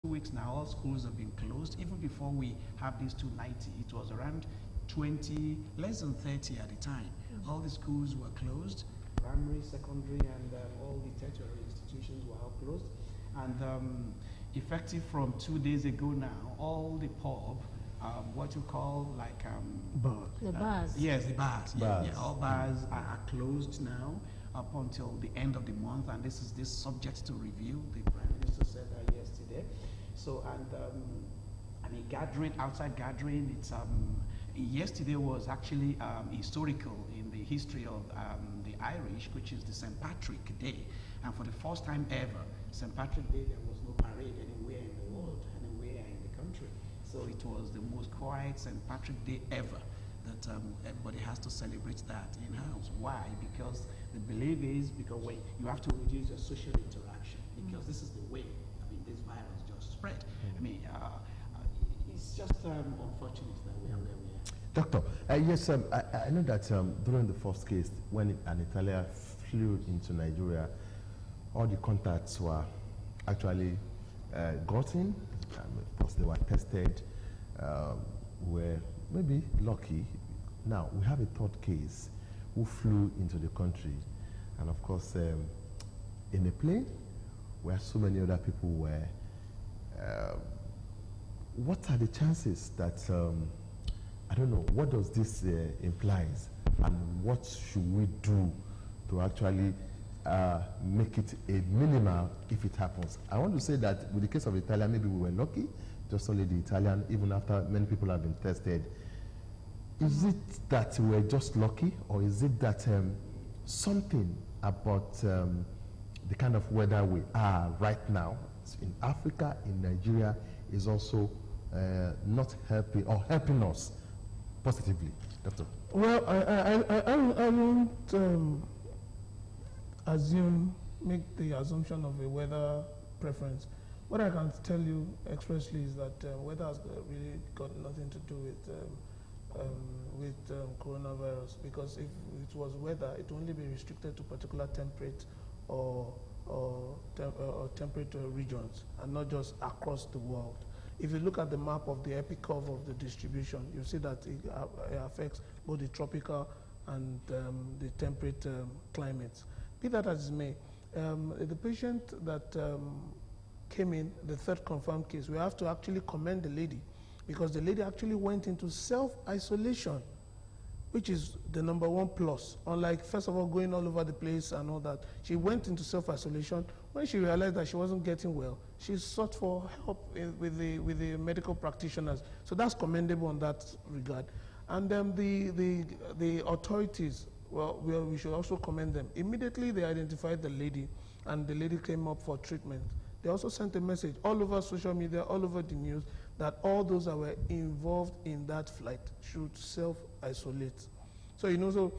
weeks now, all schools have been closed. Even before we have these 290, it was around 20, less than 30 at the time. All the schools were closed, primary, secondary, and all the tertiary institutions were all closed. And effective from 2 days ago now, all the pub, what you call like the bars. Yes, the bars. Yeah, all bars are closed now up until the end of the month, and this is subject to review. The Prime Minister said that yesterday. So, and I mean, outside gathering, it's yesterday was actually historical in the history of the Irish, which is the St. Patrick Day, and for the first time ever, St. Patrick Day, there was no parade anywhere in the world, anywhere in the country. So it was the most quiet St. Patrick Day ever. That everybody has to celebrate that in-house. Why? Because the belief is because you have to reduce your social interaction, because this is the way, I mean, this virus just spread. I mean, it's just unfortunate that we are where we are. Doctor, yes, I know that during the first case, when an Italian flew into Nigeria, all the contacts were actually gotten. Of course, they were tested. Were maybe lucky. Now we have a third case who flew into the country, and of course in a plane where so many other people were. What are the chances that I don't know, what does this implies, and what should we do to actually make it a minimal if it happens? I want to say that with the case of Italia, maybe we were lucky, just only the Italian, even after many people have been tested. Is it that we're just lucky, or is it that something about the kind of weather we are right now in Africa, in Nigeria, is also not helping or helping us positively, Doctor? Well, I won't make the assumption of a weather preference. What I can tell you expressly is that weather has really got nothing to do with coronavirus, because if it was weather, it would only be restricted to particular temperate or temperate regions, and not just across the world. If you look at the map of the epic curve of the distribution, you see that it affects both the tropical and the temperate climates. Be that as it may, the patient that came in, the third confirmed case, we have to actually commend the lady, because the lady actually went into self-isolation, which is the #1 plus. Unlike, first of all, going all over the place and all that, she went into self-isolation. When she realized that she wasn't getting well, she sought for help with the medical practitioners. So that's commendable on that regard. And then the authorities, well, we should also commend them. Immediately they identified the lady, and the lady came up for treatment. They also sent a message all over social media, all over the news, that all those that were involved in that flight should self-isolate. So, so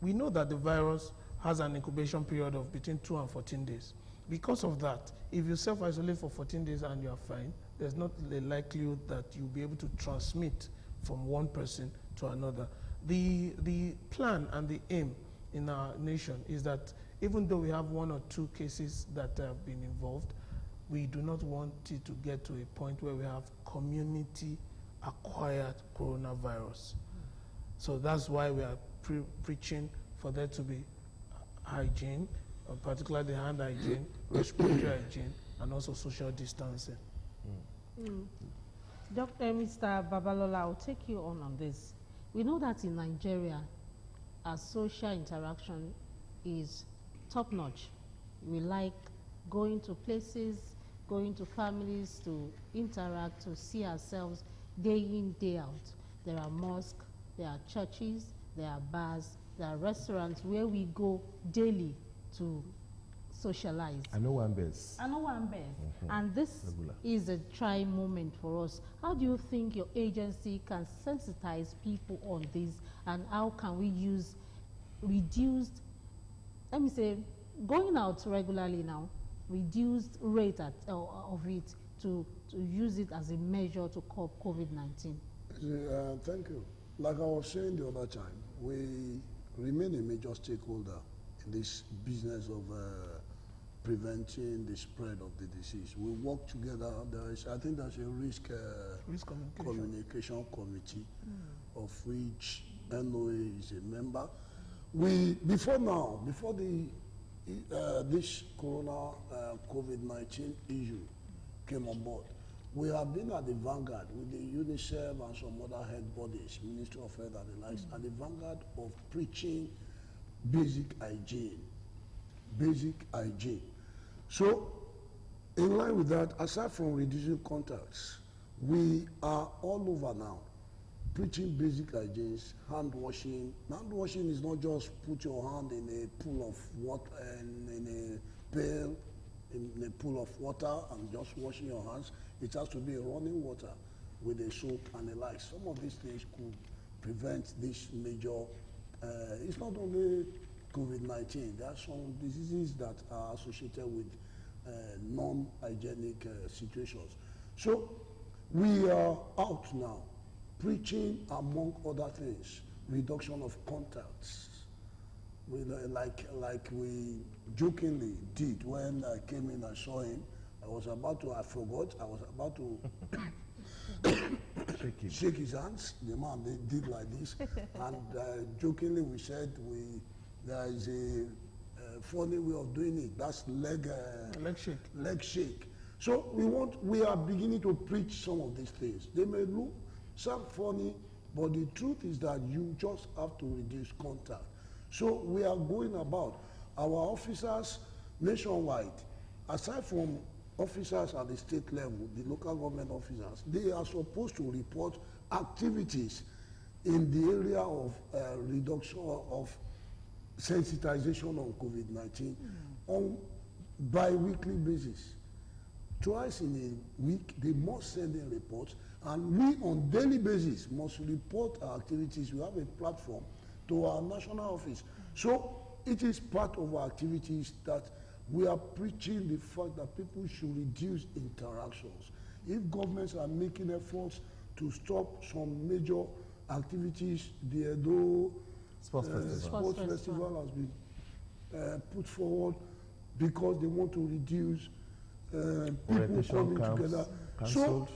we know that the virus has an incubation period of between 2 and 14 days. Because of that, if you self-isolate for 14 days and you are fine, there's not the likelihood that you'll be able to transmit from one person to another. The plan and the aim in our nation is that even though we have 1 or 2 cases that have been involved, we do not want it to get to a point where we have community-acquired coronavirus. So that's why we are preaching for there to be hygiene, particularly hand hygiene, respiratory hygiene, and also social distancing. Dr. Mr. Babalola, I'll take you on this. We know that in Nigeria, our social interaction is top-notch. We like going to places, going to families to interact, to see ourselves day in, day out. There are mosques, there are churches, there are bars, there are restaurants where we go daily to socialize. I know one best. And this is a trying moment for us. How do you think your agency can sensitize people on this, and how can we use reduced, let me say, going out regularly now, reduced rate of it to use it as a measure to curb COVID-19? Thank you. Like I was saying the other time, we remain a major stakeholder in this business of preventing the spread of the disease. We work together. I think there's a risk communication committee, of which NOA is a member. Before this corona COVID-19 issue came on board, we have been at the vanguard with the UNICEF and some other head bodies, Ministry of Health and the likes, at the vanguard of preaching basic hygiene. Basic hygiene. So, in line with that, aside from reducing contacts, we are all over now preaching basic hygiene, hand washing. Hand washing is not just put your hand in a pool of water and in a pail, in a pool of water and just washing your hands. It has to be running water with a soap and the like. Some of these things could prevent this major, it's not only COVID-19, there are some diseases that are associated with non-hygienic situations. So we are out now preaching, among other things, reduction of contacts. Like we jokingly did when I came in and saw him. I forgot, I was about to shake his hands. The man did like this. And jokingly we said there is a funny way of doing it. That's leg shake. Leg shake. So we are beginning to preach some of these things. They may sound funny, but the truth is that you just have to reduce contact. So we are going about our officers nationwide, aside from officers at the state level, the local government officers, they are supposed to report activities in the area of reduction of sensitization on COVID-19 on bi-weekly basis. Twice in a week, they must send in reports, and we on daily basis must report our activities. We have a platform to our national office. So it is part of our activities that we are preaching the fact that people should reduce interactions. If governments are making efforts to stop some major activities, the Edo Sports Festival has been put forward because they want to reduce people coming together. Cancelled. So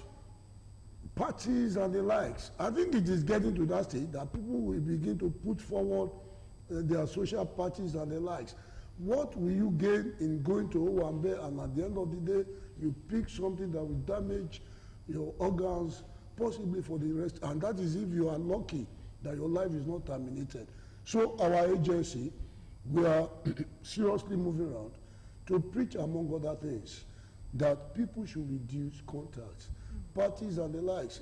parties and the likes, I think it is getting to that stage that people will begin to put forward their social parties and the likes. What will you gain in going to Owambe and at the end of the day you pick something that will damage your organs possibly for the rest, and that is if you are lucky that your life is not terminated. So our agency, we are seriously moving around to preach, among other things, that people should reduce contacts, parties and the likes.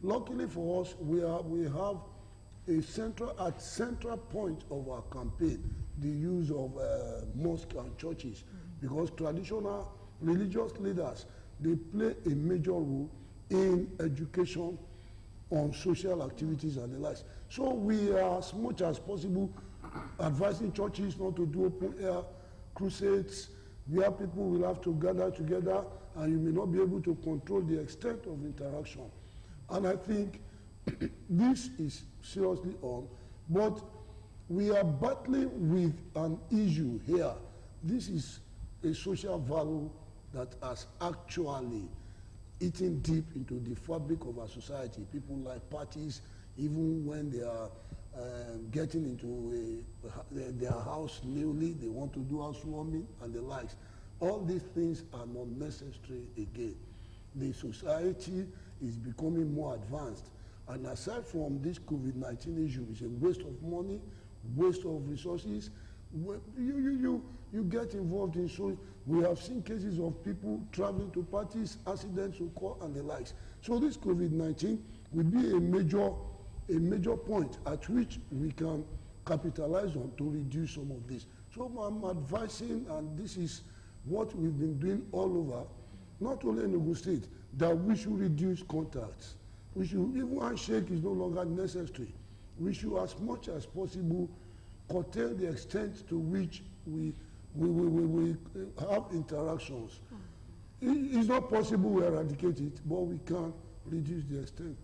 Luckily for us, we have a central point of our campaign, the use of mosques and churches, because traditional religious leaders, they play a major role in education on social activities and the likes. So we are, as much as possible, advising churches not to do open air crusades where people will have to gather together and you may not be able to control the extent of interaction. And I think this is seriously on, but we are battling with an issue here. This is a social value that has actually eaten deep into the fabric of our society. People like parties, even when they are getting into their house newly, they want to do housewarming and the likes. All these things are not necessary again. The society is becoming more advanced. And aside from this COVID-19 issue, it's a waste of money, waste of resources. You get involved in, so we have seen cases of people traveling to parties, accidents occur and the likes. So this COVID-19 will be a major point at which we can capitalize on to reduce some of this. So I'm advising, and this is what we've been doing all over, not only in Ogun State, that we should reduce contacts. We should, even handshake is no longer necessary. We should, as much as possible, curtail the extent to which we have interactions. It's not possible we eradicate it, but we can reduce the extent.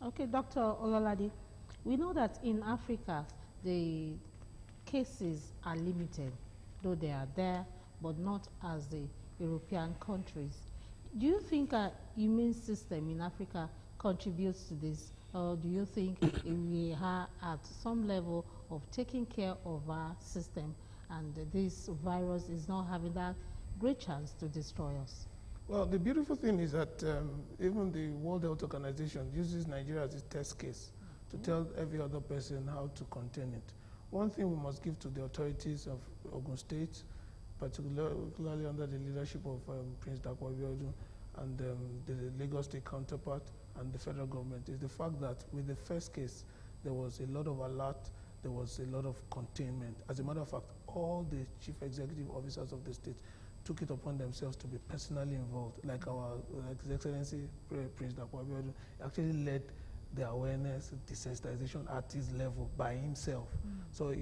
Okay, Dr. Ololade, we know that in Africa, the cases are limited, though they are there, but not as the European countries. Do you think our immune system in Africa contributes to this? Or do you think we are at some level of taking care of our system and this virus is not having that great chance to destroy us? Well, the beautiful thing is that even the World Health Organization uses Nigeria as a test case to tell every other person how to contain it. One thing we must give to the authorities of Ogun State, particularly under the leadership of Prince Dapo Abiodun and the Lagos State counterpart and the federal government, is the fact that with the first case, there was a lot of alert, there was a lot of containment. As a matter of fact, all the chief executive officers of the state took it upon themselves to be personally involved, like His Excellency Prince Dapo Abiodun actually led the awareness, desensitization at his level by himself. So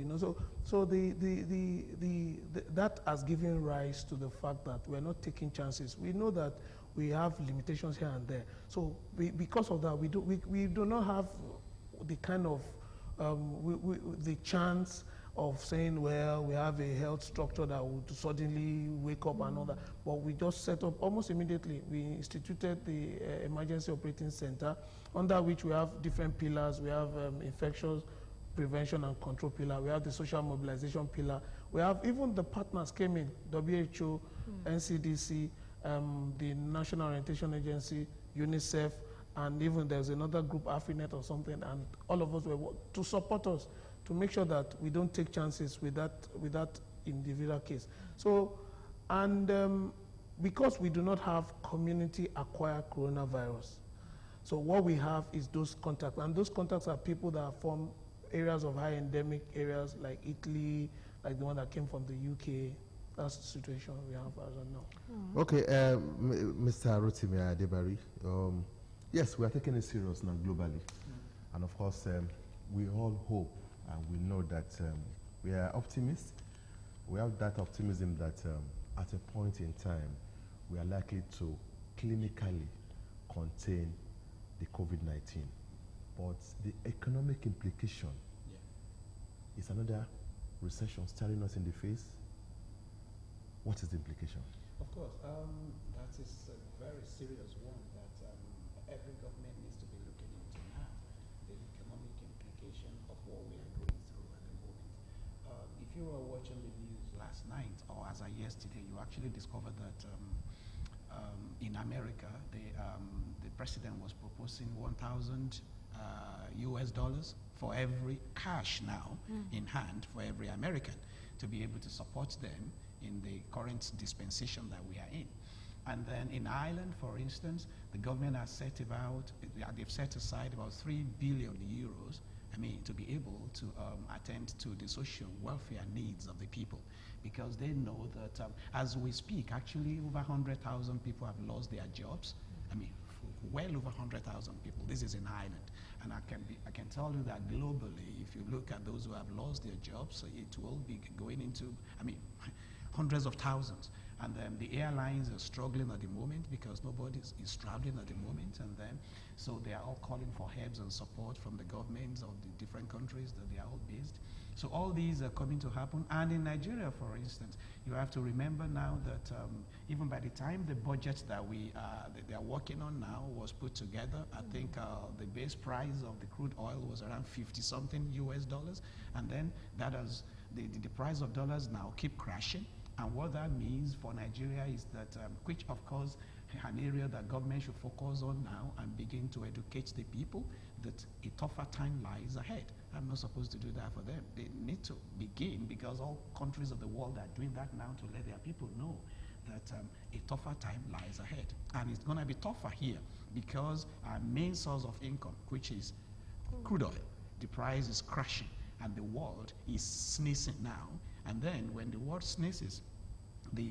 that has given rise to the fact that we're not taking chances. We know that we have limitations here and there. So because of that, we do not have the kind of the chance of saying, well, we have a health structure that would suddenly wake up and all that. But we just set up almost immediately. We instituted the Emergency Operating Center, under which we have different pillars. We have infectious prevention and control pillar. We have the social mobilization pillar. We have even the partners came in, WHO, NCDC, the National Orientation Agency, UNICEF, and even there's another group, Afinet or something, and all of us were to support us, to make sure that we don't take chances with that individual case. So, and because we do not have community-acquired coronavirus, so what we have is those contacts, and those contacts are people that are from areas of high endemic areas like Italy, like the one that came from the UK. That's the situation we have as of now. Okay, Mr. Rotimi Adebari, yes, we are taking it serious now globally. And of course, we all hope and we know that we are optimists. We have that optimism that at a point in time, we are likely to clinically contain the COVID-19. But the economic implication is another recession staring us in the face. What is the implication? Of course, that is a very serious one that every government needs to be looking into now, the economic implication of what we are going through at the moment. If you were watching the news last night, or as of yesterday, you actually discovered that in America, the president was proposing $1,000 US for every cash now in hand for every American to be able to support them in the current dispensation that we are in. And then in Ireland, for instance, the government has they've set aside about 3 billion euros, to be able to attend to the social welfare needs of the people, because they know that as we speak, actually over 100,000 people have lost their jobs. Well over 100,000 people. This is in Ireland. And I can tell you that globally, if you look at those who have lost their jobs, it will be going into, hundreds of thousands. And then the airlines are struggling at the moment because nobody is traveling at the moment. And then, so they are all calling for help and support from the governments of the different countries that they are all based. So all these are coming to happen. And in Nigeria, for instance, you have to remember now that even by the time the budget that they are working on now was put together, I think the base price of the crude oil was around 50-something US dollars. And then that has, the price of dollars now keep crashing. And what that means for Nigeria is that, which of course an area that government should focus on now and begin to educate the people that a tougher time lies ahead. I'm not supposed to do that for them. They need to begin, because all countries of the world are doing that now, to let their people know that a tougher time lies ahead. And it's going to be tougher here because our main source of income, which is crude oil, the price is crashing and the world is sneezing now. And then when the world sneezes, the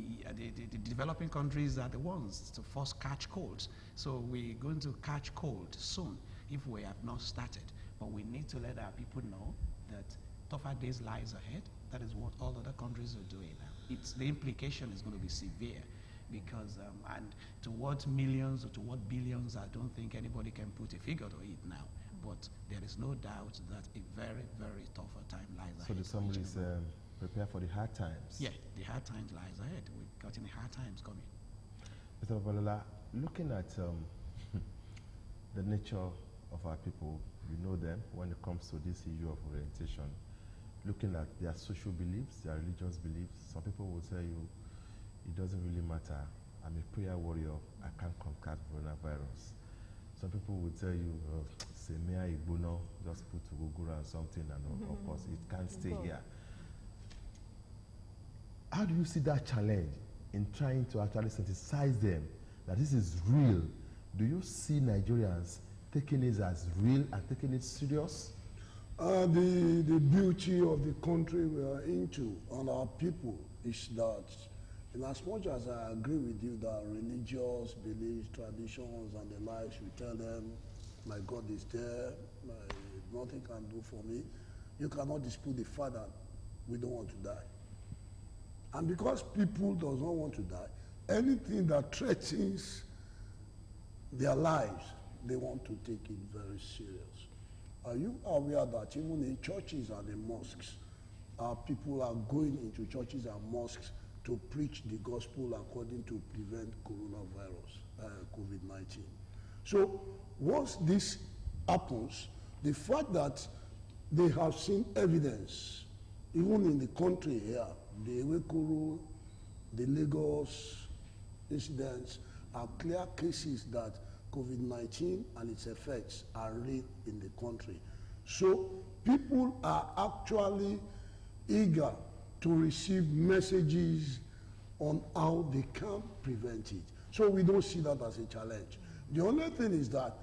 developing countries are the ones to first catch colds. So we're going to catch cold soon if we have not started. But we need to let our people know that tougher days lies ahead. That is what all other countries are doing now. The implication is going to be severe, because and to what millions or to what billions, I don't think anybody can put a figure to it now. But there is no doubt that a very, very tougher time lies ahead. So the summary is prepare for the hard times. Yeah, the hard times lies ahead. We've got any hard times coming. Mr. Babalola, looking at the nature of our people, we know them when it comes to this issue of orientation. Looking at their social beliefs, their religious beliefs, some people will tell you, it doesn't really matter. I'm a prayer warrior. I can't conquer coronavirus. Some people will tell you, Semea Igbono, just put to Google and something, and of course, it can't stay here. How do you see that challenge in trying to actually synthesize them that this is real? Do you see Nigerians taking it as real and taking it serious? The beauty of the country we are into and our people is that, in as much as I agree with you that religious beliefs, traditions, and the likes, we tell them, my God is there, nothing can do for me, you cannot dispute the fact that we don't want to die. And because people does not want to die, anything that threatens their lives, they want to take it very serious. Are you aware that even in churches and in mosques, people are going into churches and mosques to preach the gospel according to prevent coronavirus, COVID-19? So once this happens, the fact that they have seen evidence, even in the country here, the Ewekuru, the Lagos incidents are clear cases that COVID-19 and its effects are real in the country. So people are actually eager to receive messages on how they can prevent it. So we don't see that as a challenge. The only thing is that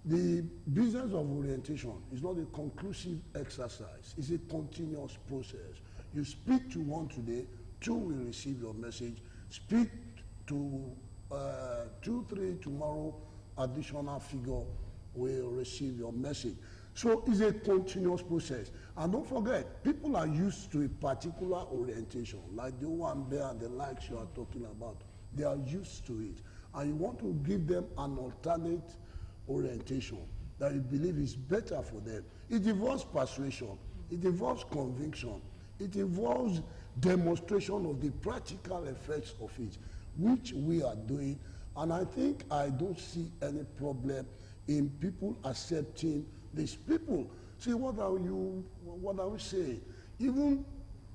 the business of orientation is not a conclusive exercise. It's a continuous process. You speak to one today, two will receive your message. Speak to 2, 3 tomorrow, additional figure will receive your message. So it's a continuous process. And don't forget, people are used to a particular orientation, like the one there and the likes you are talking about. They are used to it. And you want to give them an alternate orientation that you believe is better for them. It involves persuasion. It involves conviction. It involves demonstration of the practical effects of it, which we are doing. And I think I don't see any problem in people accepting these people. See, what are we saying? Even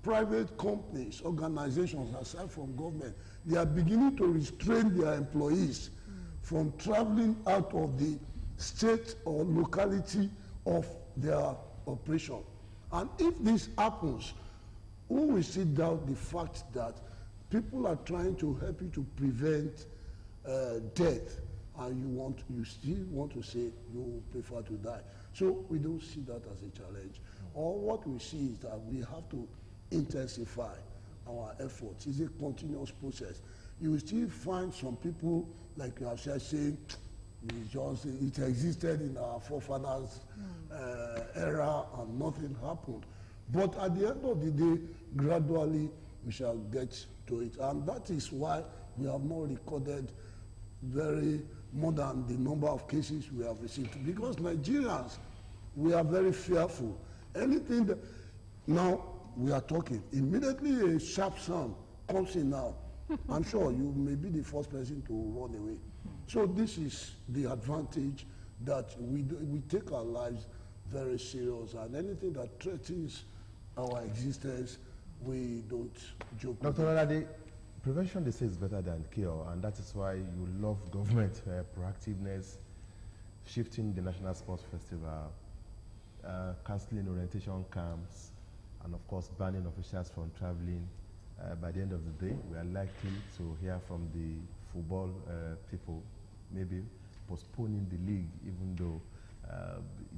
private companies, organizations, aside from government, they are beginning to restrain their employees from traveling out of the state or locality of their operation. And if this happens, who will sit down the fact that people are trying to help you to prevent death, and you still want to say you prefer to die? So we don't see that as a challenge. Or what we see is that we have to intensify our efforts. It's a continuous process. You will still find some people, like you have said, saying it existed in our forefathers' era and nothing happened. But at the end of the day, gradually we shall get to it. And that is why we have not recorded more than the number of cases we have received. Because Nigerians, we are very fearful. Anything that, now we are talking, immediately a sharp sound comes in now. I'm sure you may be the first person to run away. So this is the advantage that we take our lives very serious, and anything that threatens our existence, we don't joke with. Dr. Olade, prevention, they say, is better than cure, and that is why you love government proactiveness, shifting the National Sports Festival, cancelling orientation camps, and of course banning officials from traveling. By the end of the day, we are likely to hear from the football people, maybe postponing the league, even though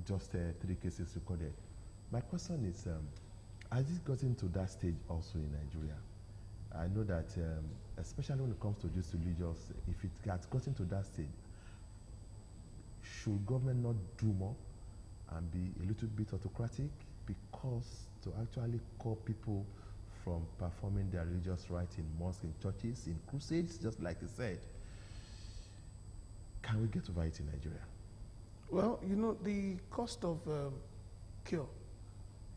just 3 cases recorded. My question is, has it gotten to that stage also in Nigeria? I know that, especially when it comes to this religious, if it has gotten to that stage, should government not do more and be a little bit autocratic? Because to actually call people from performing their religious rites in mosques, in churches, in crusades, just like you said, can we get over it in Nigeria? Well, you know, the cost of cure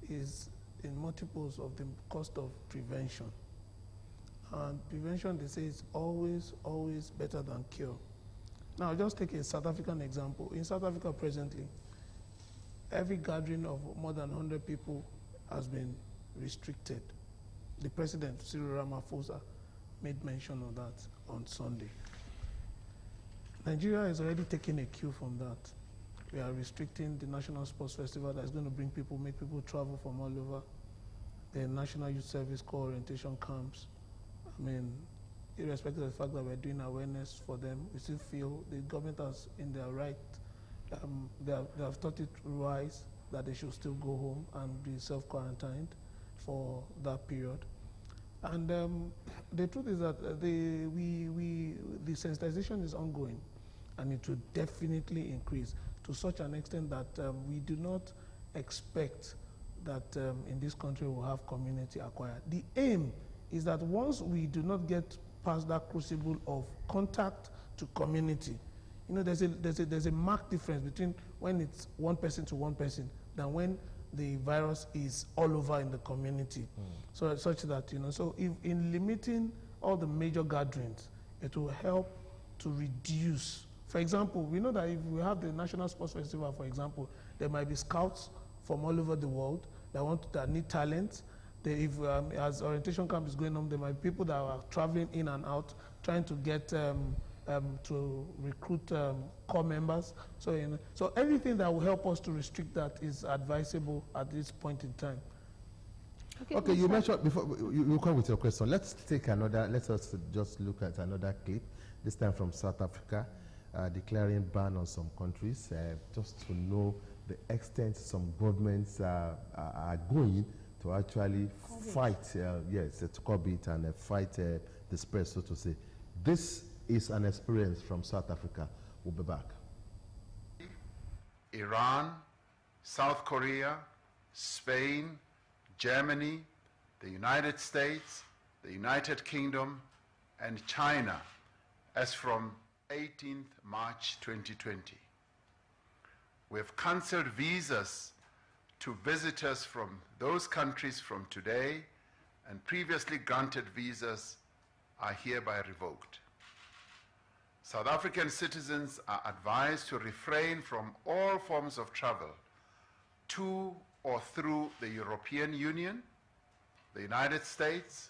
is in multiples of the cost of prevention. And prevention, they say, is always, always better than cure. Now, just take a South African example. In South Africa presently, every gathering of more than 100 people has been restricted. The president, Cyril Ramaphosa, made mention of that on Sunday. Nigeria is already taking a cue from that. We are restricting the National Sports Festival that is going to bring people, make people travel from all over. The National Youth Service Corps orientation camps. I mean, irrespective of the fact that we're doing awareness for them, we still feel the government has in their right, they have thought it wise that they should still go home and be self-quarantined for that period. And the truth is that the sensitization is ongoing, and it will definitely increase to such an extent that we do not expect that in this country we'll have community acquired. The aim is that once we do not get past that crucible of contact to community, you know, there's a marked difference between when it's one person to one person than when the virus is all over in the community. So such that, you know, so if in limiting all the major gatherings, it will help to reduce. For example, we know that if we have the National Sports Festival, for example, there might be scouts from all over the world that need talent. As orientation camp is going on, there might be people that are traveling in and out, trying to get to recruit core members. So, you know, so anything that will help us to restrict that is advisable at this point in time. Okay, you mentioned before you come with your question. Let's us just look at another clip. This time from South Africa, declaring ban on some countries, just to know the extent some governments are going to actually fight, to curb it and fight the spread, so to say. This is an experience from South Africa. We'll be back. Iran, South Korea, Spain, Germany, the United States, the United Kingdom, and China as from 18th March 2020. We have cancelled visas to visitors from those countries from today, and previously granted visas are hereby revoked. South African citizens are advised to refrain from all forms of travel to or through the European Union, the United States,